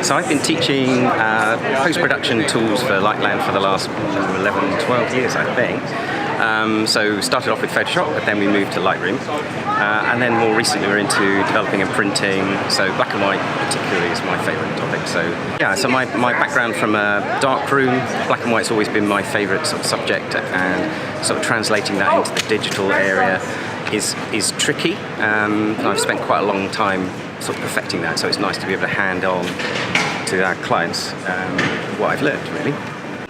So I've been teaching post-production tools for Lightland for the last 11, 12 years, I think. So started off with Photoshop, but then we moved to Lightroom. And then more recently we're into developing and printing, so black and white particularly is my favourite topic. So yeah, so my background from a dark room, black and white's always been my favourite sort of subject, and sort of translating that into the digital area is tricky. I've spent quite a long time sort of perfecting that, so it's nice to be able to hand on to our clients what I've learned, really.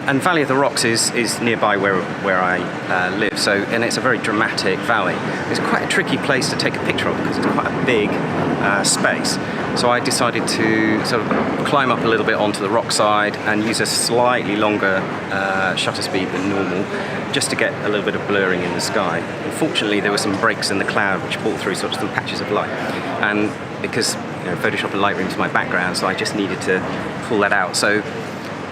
And Valley of the Rocks is nearby where I live, and it's a very dramatic valley. It's quite a tricky place to take a picture of because it's quite a big space. So I decided to sort of climb up a little bit onto the rock side and use a slightly longer shutter speed than normal, just to get a little bit of blurring in the sky. Unfortunately, there were some breaks in the cloud which brought through sort of some patches of light, and because Photoshop and Lightroom is my background, so I just needed to pull that out. So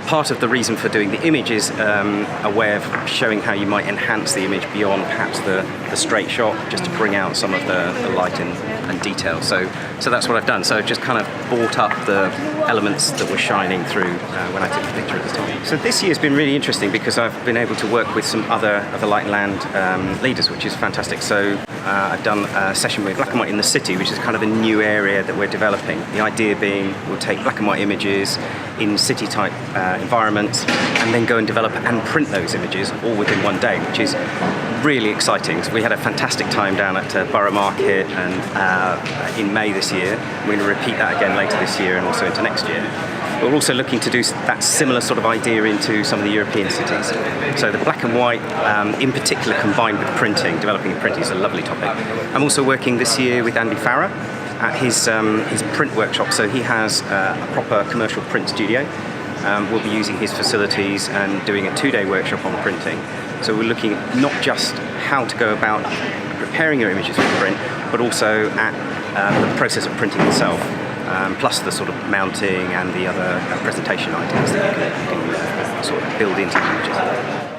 part of the reason for doing the image is a way of showing how you might enhance the image beyond perhaps the straight shot, just to bring out some of the light and detail. So that's what I've done. So just kind of brought up the elements that were shining through when I took the picture at the time. So this year's been really interesting because I've been able to work with some other Light and Land leaders, which is fantastic. So I've done a session with Black and White in the City, which is kind of a new area that we're developing. The idea being we'll take black and white images in city type environments and then go and develop and print those images all within one day, which is really exciting. So we had a fantastic time down at Borough Market and in May this year. We're going to repeat that again later this year and also into next year. We're also looking to do that similar sort of idea into some of the European cities. So the black and white, in particular, combined with printing, developing and printing is a lovely topic. I'm also working this year with Andy Farrar at his print workshop. So he has a proper commercial print studio. We'll be using his facilities and doing a 2-day workshop on printing. So we're looking at not just how to go about preparing your images for print, but also at the process of printing itself. Plus the sort of mounting and the other presentation ideas that you can sort of build into the images.